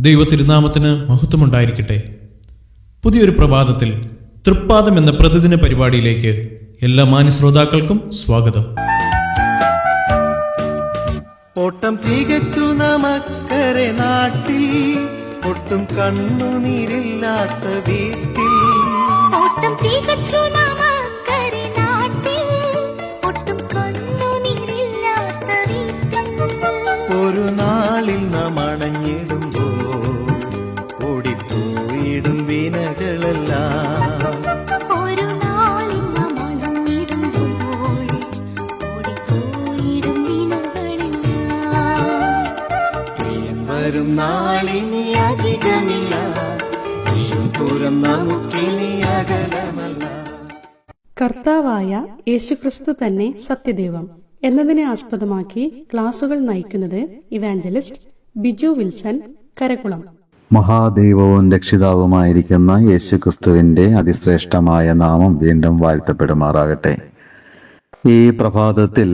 ദൈവത്തിരുനാമത്തിന് മഹത്വമുണ്ടായിരിക്കട്ടെ. പുതിയൊരു പ്രഭാതത്തിൽ തൃപ്പാദം എന്ന പ്രതിദിന പരിപാടിയിലേക്ക് എല്ലാ മാന്യശ്രോതാക്കൾക്കും സ്വാഗതം. ഓട്ടം തികച്ചു നമക്കരെ നാട്ടിൽ, ഒട്ടും കണ്ണുനീരില്ലാത്ത വീട്ടിൽ. ഓട്ടം തികച്ചു നമക്കരെ നാട്ടിൽ, ഒട്ടും കണ്ണുനീരില്ലാത്ത വീട്ടിൽ. ഒരു നാളിൽ നാം അണഞ്ഞിടുമ്പോ ഓടിപ്പോയിടും വിനകളെല്ലാം. ഒരു നാളിൽ നാം അണഞ്ഞിടുമ്പോൾ ഓടിപ്പോയിടും വിനകളെല്ലാം. പ്രിയൻ വരും നാളിനി അധികമില്ല, പുരം നമുക്കിനി അകലമല്ല. കർത്താവായ യേശുക്രിസ്തു തന്നെ സത്യദൈവം എന്നതിനെ ആസ്പദമാക്കി ക്ലാസുകൾ നയിക്കുന്നത് ഇവാഞ്ചലിസ്റ്റ് ബിജു വിൽസൺ, കരക്കുളം. മഹാദൈവവും രക്ഷിതാവുമായിരിക്കുന്ന യേശുക്രിസ്തുവിന്റെ അതിശ്രേഷ്ഠമായ നാമം വീണ്ടും വാഴ്ത്തപ്പെടുമാറാകട്ടെ. ഈ പ്രഭാതത്തിൽ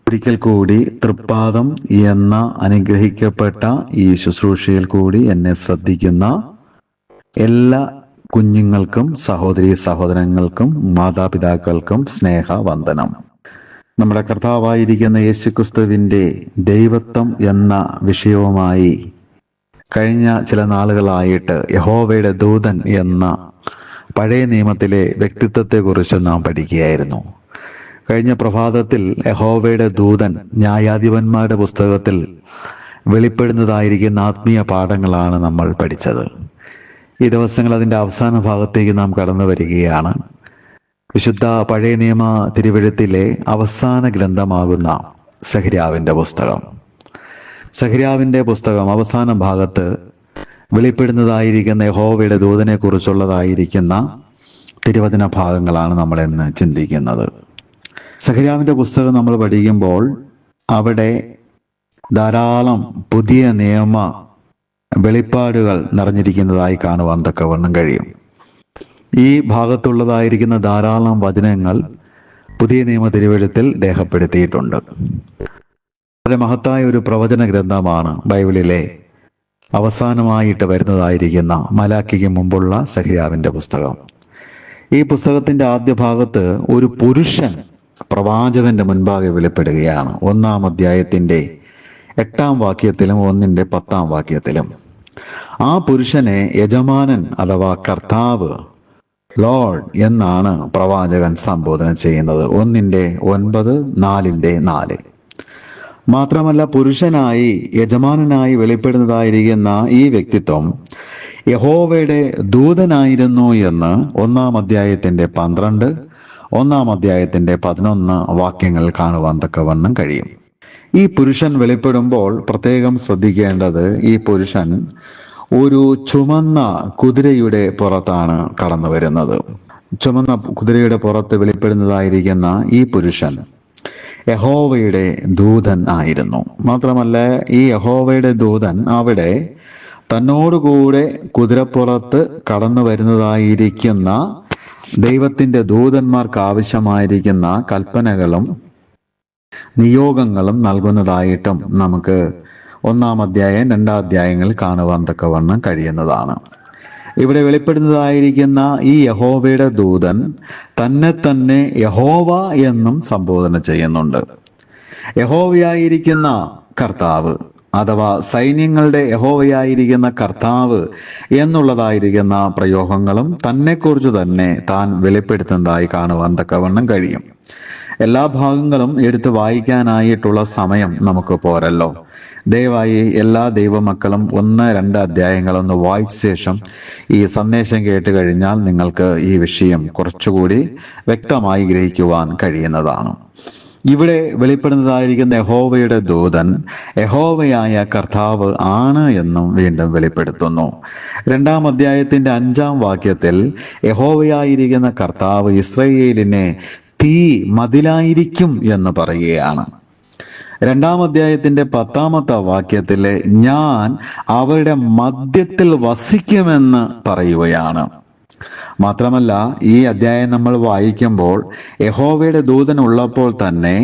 ഒരിക്കൽ കൂടി തൃപ്പാദം എന്ന അനുഗ്രഹിക്കപ്പെട്ട ഈ ശുശ്രൂഷയിൽ കൂടി എന്നെ ശ്രദ്ധിക്കുന്ന എല്ലാ കുഞ്ഞുങ്ങൾക്കും സഹോദരീ സഹോദരങ്ങൾക്കും മാതാപിതാക്കൾക്കും സ്നേഹവന്ദനം. നമ്മുടെ കർത്താവായിരിക്കുന്ന യേശുക്രിസ്തുവിന്റെ ദൈവത്വം എന്ന വിഷയവുമായി കഴിഞ്ഞ ചില നാളുകളായിട്ട് യഹോവയുടെ ദൂതൻ എന്ന പഴയ നിയമത്തിലെ വ്യക്തിത്വത്തെക്കുറിച്ച് നാം പഠിക്കുകയായിരുന്നു. കഴിഞ്ഞ പ്രഭാതത്തിൽ യഹോവയുടെ ദൂതൻ ന്യായാധിപന്മാരുടെ പുസ്തകത്തിൽ വെളിപ്പെടുന്നതായിരിക്കുന്ന ആത്മീയ പാഠങ്ങളാണ് നമ്മൾ പഠിച്ചത്. ഈ ദിവസങ്ങൾ അതിൻ്റെ അവസാന ഭാഗത്തേക്ക് നാം കടന്നു വരികയാണ്. വിശുദ്ധ പഴയ നിയമ തിരുവെഴുത്തിലെ അവസാന ഗ്രന്ഥമാകുന്ന സെഖര്യാവിന്റെ പുസ്തകം അവസാന ഭാഗത്ത് വെളിപ്പെടുന്നതായിരിക്കുന്ന യഹോവയുടെ ദൂതനെ കുറിച്ചുള്ളതായിരിക്കുന്ന തിരുവചന ഭാഗങ്ങളാണ് നമ്മൾ ഇന്ന് ചിന്തിക്കുന്നത്. സെഖര്യാവിന്റെ പുസ്തകം നമ്മൾ പഠിക്കുമ്പോൾ അവിടെ ധാരാളം പുതിയ നിയമ വെളിപ്പാടുകൾ നിറഞ്ഞിരിക്കുന്നതായി കാണുവാൻ തക്കവണ്ണം കഴിയും. ഈ ഭാഗത്തുള്ളതായിരിക്കുന്ന ധാരാളം വചനങ്ങൾ പുതിയ നിയമ തിരുവെഴുത്തിൽ രേഖപ്പെടുത്തിയിട്ടുണ്ട്. വളരെ മഹത്തായ ഒരു പ്രവചന ഗ്രന്ഥമാണ് ബൈബിളിലെ അവസാനമായിട്ട് വരുന്നതായിരിക്കുന്ന മലാക്കിക്ക് മുമ്പുള്ള സെഖര്യാവിന്റെ പുസ്തകം. ഈ പുസ്തകത്തിന്റെ ആദ്യ ഭാഗത്ത് ഒരു പുരുഷൻ പ്രവാചകന്റെ മുൻപാകെ വെളിപ്പെടുകയാണ്. 1-ാം അധ്യായത്തിന്റെ 8-ാം വാക്യത്തിലും 1-ന്റെ 10-ാം വാക്യത്തിലും. ആ പുരുഷനെ യജമാനൻ അഥവാ കർത്താവ്, ലോർഡ് എന്നാണ് പ്രവാചകൻ സംബോധന ചെയ്യുന്നത്. 1-ന്റെ 9, 4-ന്റെ 4. മാത്രമല്ല, പുരുഷനായി യജമാനനായി വെളിപ്പെടുന്നതായിരിക്കുന്ന ഈ വ്യക്തിത്വം യഹോവയുടെ ദൂതനായിരുന്നു എന്ന് 1-ാം അധ്യായത്തിന്റെ 12, 1-ാം അധ്യായത്തിന്റെ 11 വാക്യങ്ങൾ കാണുവാൻ തക്കവണ്ണം കഴിയും. ഈ പുരുഷൻ വെളിപ്പെടുമ്പോൾ പ്രത്യേകം ശ്രദ്ധിക്കേണ്ടത്, ഈ പുരുഷൻ ഒരു ചുമന്ന കുതിരയുടെ പുറത്താണ് കടന്നു വരുന്നത്. ചുമന്ന കുതിരയുടെ പുറത്ത് വെളിപ്പെടുന്നതായിരിക്കുന്ന ഈ പുരുഷൻ യഹോവയുടെ ദൂതൻ ആയിരുന്നു. മാത്രമല്ല, ഈ യഹോവയുടെ ദൂതൻ അവിടെ തന്നോടുകൂടെ കുതിരപ്പുറത്ത് കടന്നു വരുന്നതായിരിക്കുന്ന ദൈവത്തിന്റെ ദൂതന്മാർക്ക് ആവശ്യമായിരിക്കുന്ന കൽപ്പനകളും നിയോഗങ്ങളും നൽകുന്നതായിട്ടും നമുക്ക് 1-ാം അധ്യായം 2-ാം അധ്യായങ്ങളിൽ കാണുവാൻ തക്കവണ്ണം കഴിയുന്നതാണ്. ഇവിടെ വെളിപ്പെടുന്നതായിരിക്കുന്ന ഈ യഹോവയുടെ ദൂതൻ തന്നെ യഹോവ എന്നും സംബോധന ചെയ്യുന്നുണ്ട്. യഹോവയായിരിക്കുന്ന കർത്താവ് അഥവാ സൈന്യങ്ങളുടെ യഹോവയായിരിക്കുന്ന കർത്താവ് എന്നുള്ളതായിരിക്കുന്ന പ്രയോഗങ്ങളും തന്നെക്കുറിച്ച് തന്നെ താൻ വെളിപ്പെടുത്തുന്നതായി കാണുവാൻ തക്കവണ്ണം കഴിയും. എല്ലാ ഭാഗങ്ങളും എടുത്ത് വായിക്കാനായിട്ടുള്ള സമയം നമുക്ക് പോരല്ലോ. ദയവായി എല്ലാ ദൈവമക്കളും 1-2 അധ്യായങ്ങളൊന്ന് വായിച്ച ശേഷം ഈ സന്ദേശം കേട്ട് കഴിഞ്ഞാൽ നിങ്ങൾക്ക് ഈ വിഷയം കുറച്ചുകൂടി വ്യക്തമായി ഗ്രഹിക്കുവാൻ കഴിയുന്നതാണ്. ഇവിടെ വെളിപ്പെടുന്നതായിരിക്കുന്ന യഹോവയുടെ ദൂതൻ യഹോവയായ കർത്താവ് ആണ് എന്നും വീണ്ടും വെളിപ്പെടുത്തുന്നു. 2-ാം അധ്യായത്തിന്റെ 5-ാം വാക്യത്തിൽ യഹോവയായിരിക്കുന്ന കർത്താവ് ഇസ്രായേലിനെ തീ മതിലായിരിക്കും എന്ന് പറയുകയാണ്. 2-ാം അധ്യായത്തിന്റെ 10-ാമത്തെ വാക്യത്തില് ഞാൻ അവരുടെ മധ്യത്തിൽ വസിക്കുമെന്ന് പറയുകയാണ്. മാത്രമല്ല ഈ അധ്യായം നമ്മൾ വായിക്കുമ്പോൾ യഹോവയുടെ ദൂതൻ ഉള്ളപ്പോൾ തന്നെ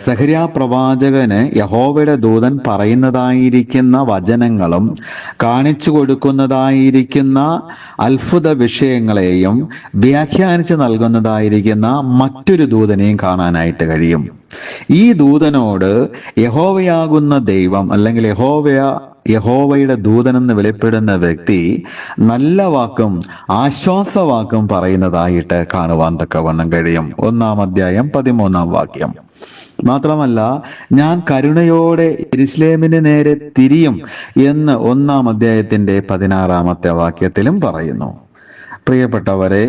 സഖര്യാ പ്രവാചകന് യഹോവയുടെ ദൂതൻ പറയുന്നതായിരിക്കുന്ന വചനങ്ങളും കാണിച്ചു കൊടുക്കുന്നതായിരിക്കുന്ന അത്ഭുത വിഷയങ്ങളെയും വ്യാഖ്യാനിച്ച് നൽകുന്നതായിരിക്കുന്ന മറ്റൊരു ദൂതനെയും കാണാനായിട്ട് കഴിയും. ഈ ദൂതനോട് യഹോവയാകുന്ന ദൈവം അല്ലെങ്കിൽ യഹോവയുടെ ദൂതനെന്ന് വെളിപ്പെടുന്ന വ്യക്തി നല്ല വാക്കും ആശ്വാസവാക്കും പറയുന്നതായിട്ട് കാണുവാൻ തക്കവണ്ണം കഴിയും. 1-ാം അധ്യായം 13-ാം വാക്യം. മാത്രമല്ല, ഞാൻ കരുണയോടെ യെരുശലേമിന് നേരെ തിരിയും എന്ന് 1-ാം അധ്യായത്തിന്റെ 16-ാമത്തെ വാക്യത്തിലും പറയുന്നു. പ്രിയപ്പെട്ടവരെ,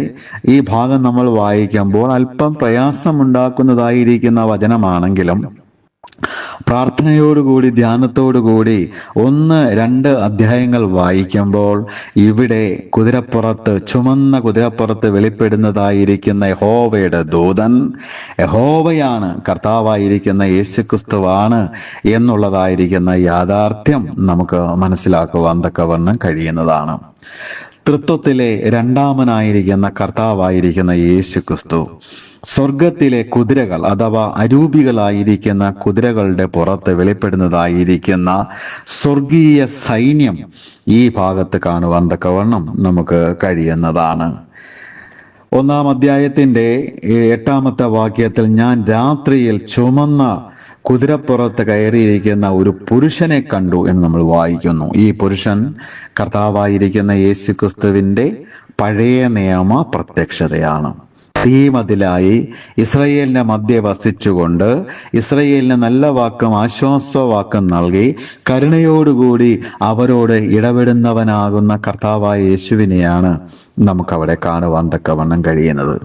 ഈ ഭാഗം നമ്മൾ വായിക്കുമ്പോൾ അല്പം പ്രയാസമുണ്ടാക്കുന്നതായിരിക്കുന്ന വചനമാണെങ്കിലും പ്രാർത്ഥനയോടുകൂടി ധ്യാനത്തോടുകൂടി 1-2 അധ്യായങ്ങൾ വായിക്കുമ്പോൾ ഇവിടെ ചുമന്ന കുതിരപ്പുറത്ത് വെളിപ്പെടുന്നതായിരിക്കുന്ന യഹോവയുടെ ദൂതൻ യഹോവയാണ്, കർത്താവായിരിക്കുന്ന യേശുക്രിസ്തുവാണ് എന്നുള്ളതായിരിക്കുന്ന യാഥാർത്ഥ്യം നമുക്ക് മനസ്സിലാക്കുവാൻ തക്കവണ്ണം കഴിയുന്നതാണ്. തൃത്വത്തിലെ രണ്ടാമനായിരിക്കുന്ന കർത്താവായിരിക്കുന്ന യേശുക്രിസ്തു സ്വർഗത്തിലെ കുതിരകൾ അഥവാ അരൂപികളായിരിക്കുന്ന കുതിരകളുടെ പുറത്ത് വെളിപ്പെടുന്നതായിരിക്കുന്ന സ്വർഗീയ സൈന്യം ഈ ഭാഗത്ത് കാണുവാൻ തക്കവണ്ണം നമുക്ക് കഴിയുന്നതാണ്. 1-ാം അധ്യായത്തിന്റെ 8-ാമത്തെ വാക്യത്തിൽ ഞാൻ രാത്രിയിൽ ചുമന്ന കുതിരപ്പുറത്ത് കയറിയിരിക്കുന്ന ഒരു പുരുഷനെ കണ്ടു എന്ന് നമ്മൾ വായിക്കുന്നു. ഈ പുരുഷൻ കർത്താവായിരിക്കുന്ന യേശുക്രിസ്തുവിന്റെ പഴയ നിയമ പ്രത്യക്ഷതയാണ്. തീമതിലായി ഇസ്രയേലിന്റെ മധ്യ വസിച്ചുകൊണ്ട് ഇസ്രയേലിന് നല്ല വാക്കും ആശ്വാസവാക്കും നൽകി കരുണയോടുകൂടി അവരോട് ഇടപെടുന്നവനാകുന്ന കർത്താവായ യേശുവിനെയാണ് നമുക്കവിടെ കാണുവാൻ തക്കവണ്ണം കഴിയുന്നത്.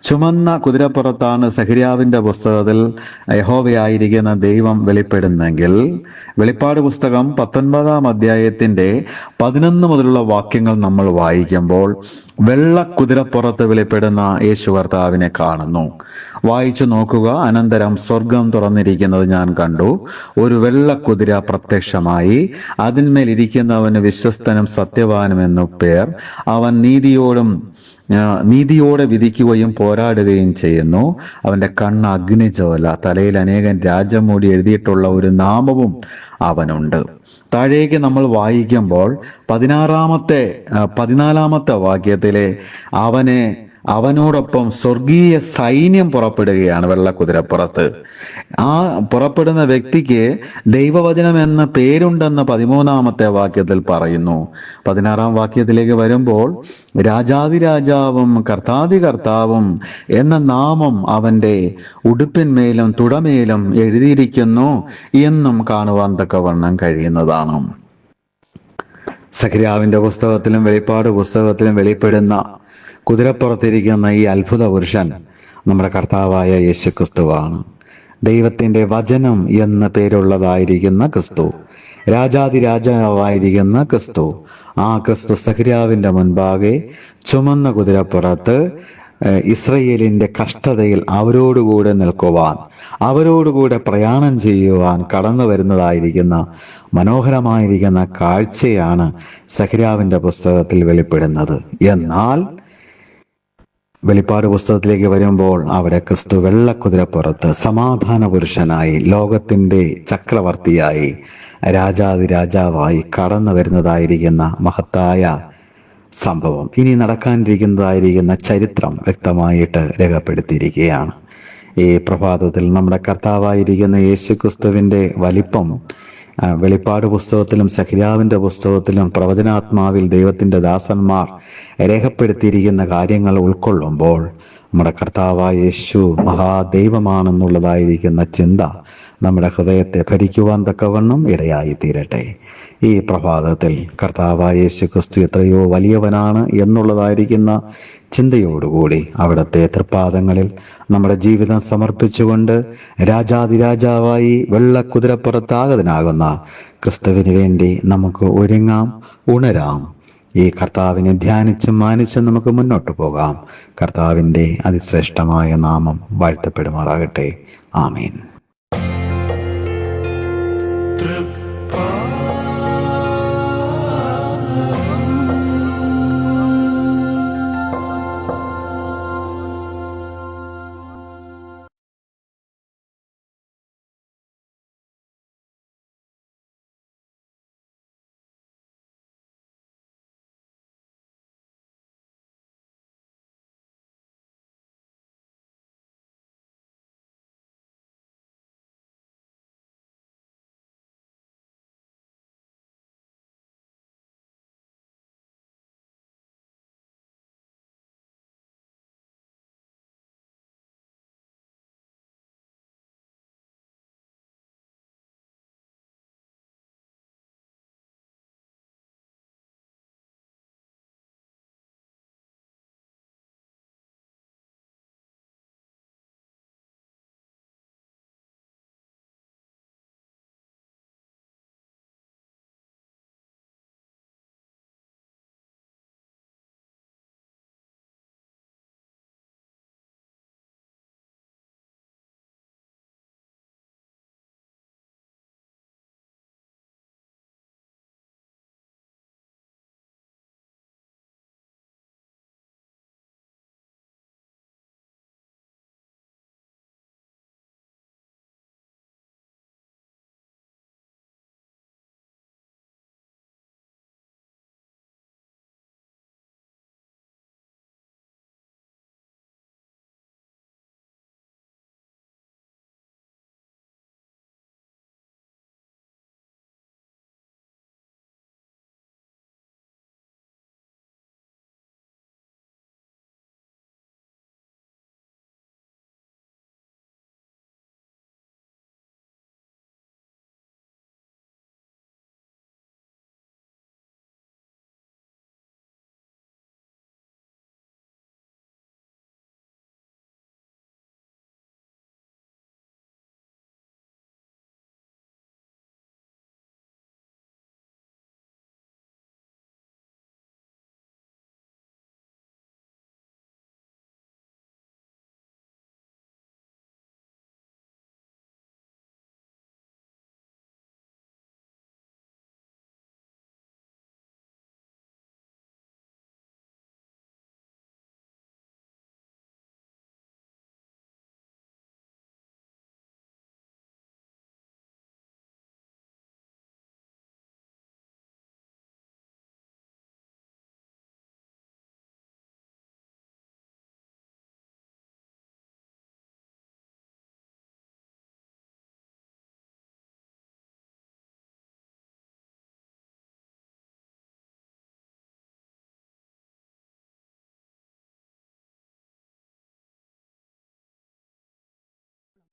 ചുമന്ന കുതിരപ്പുറത്താണ് സഖര്യാവിന്റെ പുസ്തകത്തിൽ യഹോവയായിരിക്കുന്ന ദൈവം വെളിപ്പെടുന്നെങ്കിൽ വെളിപ്പാട് പുസ്തകം 19-ാം അധ്യായത്തിന്റെ 11 മുതലുള്ള വാക്യങ്ങൾ നമ്മൾ വായിക്കുമ്പോൾ വെള്ള കുതിരപ്പുറത്ത് വെളിപ്പെടുന്ന യേശു കർത്താവിനെ കാണുന്നു. വായിച്ചു നോക്കുക. അനന്തരം സ്വർഗം തുറന്നിരിക്കുന്നത് ഞാൻ കണ്ടു. ഒരു വെള്ള കുതിര പ്രത്യക്ഷമായി. അതിന്മേൽ ഇരിക്കുന്നവന് വിശ്വസ്തനും സത്യവാനും എന്നു പേർ. അവൻ നീതിയോടെ വിധിക്കുകയും പോരാടുകയും ചെയ്യുന്നു. അവന്റെ കണ്ണ് അഗ്നിജ്വാല, തലയിൽ അനേകം രാജമൂടി എഴുതിയിട്ടുള്ള ഒരു നാമവും അവനുണ്ട്. താഴേക്ക് നമ്മൾ വായിക്കുമ്പോൾ 14-ാമത്തെ വാക്യത്തിലെ അവനോടൊപ്പം സ്വർഗീയ സൈന്യം പുറപ്പെടുകയാണ് വെള്ളക്കുതിരപ്പുറത്ത്. ആ പുറപ്പെടുന്ന വ്യക്തിക്ക് ദൈവവചനം എന്ന പേരുണ്ടെന്ന് 13-ാമത്തെ വാക്യത്തിൽ പറയുന്നു. 16-ാം വാക്യത്തിലേക്ക് വരുമ്പോൾ രാജാതിരാജാവും കർത്താവും എന്ന നാമം അവന്റെ ഉടുപ്പിന്മേലും തുടമേലും എഴുതിയിരിക്കുന്നു എന്നും കാണുവാൻ തക്കവണ്ണം കഴിയുന്നതാണ്. സഖര്യാവിന്റെ പുസ്തകത്തിലും വെളിപ്പാട് പുസ്തകത്തിലും വെളിപ്പെടുന്ന കുതിരപ്പുറത്തിരിക്കുന്ന ഈ അത്ഭുത പുരുഷൻ നമ്മുടെ കർത്താവായ യേശുക്രിസ്തുവാണ്. ദൈവത്തിന്റെ വചനം എന്ന പേരുള്ളതായിരിക്കുന്ന ക്രിസ്തു, രാജാതിരാജാവായിരിക്കുന്ന ക്രിസ്തു. ആ ക്രിസ്തു സഖര്യാവിന്റെ മുൻപാകെ ചുമന്ന കുതിരപ്പുറത്ത് ഇസ്രയേലിന്റെ കഷ്ടതയിൽ അവരോടുകൂടെ നിൽക്കുവാൻ, അവരോടുകൂടെ പ്രയാണം ചെയ്യുവാൻ കടന്നു വരുന്നതായിരിക്കുന്ന മനോഹരമായിരിക്കുന്ന കാഴ്ചയാണ് സഖര്യാവിന്റെ പുസ്തകത്തിൽ വെളിപ്പെടുന്നത്. എന്നാൽ വെളിപ്പാട് പുസ്തകത്തിലേക്ക് വരുമ്പോൾ അവിടെ ക്രിസ്തു വെള്ളക്കുതിരപ്പുറത്ത് സമാധാന പുരുഷനായി, ലോകത്തിന്റെ ചക്രവർത്തിയായി, രാജാതിരാജാവായി കടന്നു വരുന്നതായിരിക്കുന്ന മഹത്തായ സംഭവം, ഇനി നടക്കാനിരിക്കുന്നതായിരിക്കുന്ന ചരിത്രം വ്യക്തമായിട്ട് രേഖപ്പെടുത്തിയിരിക്കുകയാണ്. ഈ പ്രഭാതത്തിൽ നമ്മുടെ കർത്താവായിരിക്കുന്ന യേശുക്രിസ്തുവിന്റെ വലിപ്പം വെളിപ്പാട് പുസ്തകത്തിലും സഖര്യാവിന്റെ പുസ്തകത്തിലും പ്രവചനാത്മാവിൽ ദൈവത്തിന്റെ ദാസന്മാർ രേഖപ്പെടുത്തിയിരിക്കുന്ന കാര്യങ്ങൾ ഉൾക്കൊള്ളുമ്പോൾ നമ്മുടെ കർത്താവായ യേശു മഹാദൈവമാണെന്നുള്ളതായിരിക്കുന്ന ചിന്ത നമ്മുടെ ഹൃദയത്തെ ഭരിക്കുവാൻ തക്കവണ്ണം ഇടയായി തീരട്ടെ. ഈ പ്രഭാതത്തിൽ കർത്താവായ യേശു ക്രിസ്തു എത്രയോ വലിയവനാണ് എന്നുള്ളതായിരിക്കുന്ന ചിന്തയോടുകൂടി അവിടുത്തെ തൃപ്പാദങ്ങളിൽ നമ്മുടെ ജീവിതം സമർപ്പിച്ചുകൊണ്ട് രാജാതിരാജാവായി വെള്ളക്കുതിരപ്പുറത്താകതിനാകുന്ന ക്രിസ്തുവിന് വേണ്ടി നമുക്ക് ഒരുങ്ങാം, ഉണരാം. ഈ കർത്താവിനെ ധ്യാനിച്ചും മാനിച്ചും നമുക്ക് മുന്നോട്ട് പോകാം. കർത്താവിൻ്റെ അതിശ്രേഷ്ഠമായ നാമം വാഴ്ത്തപ്പെടുമാറാകട്ടെ. ആമേൻ.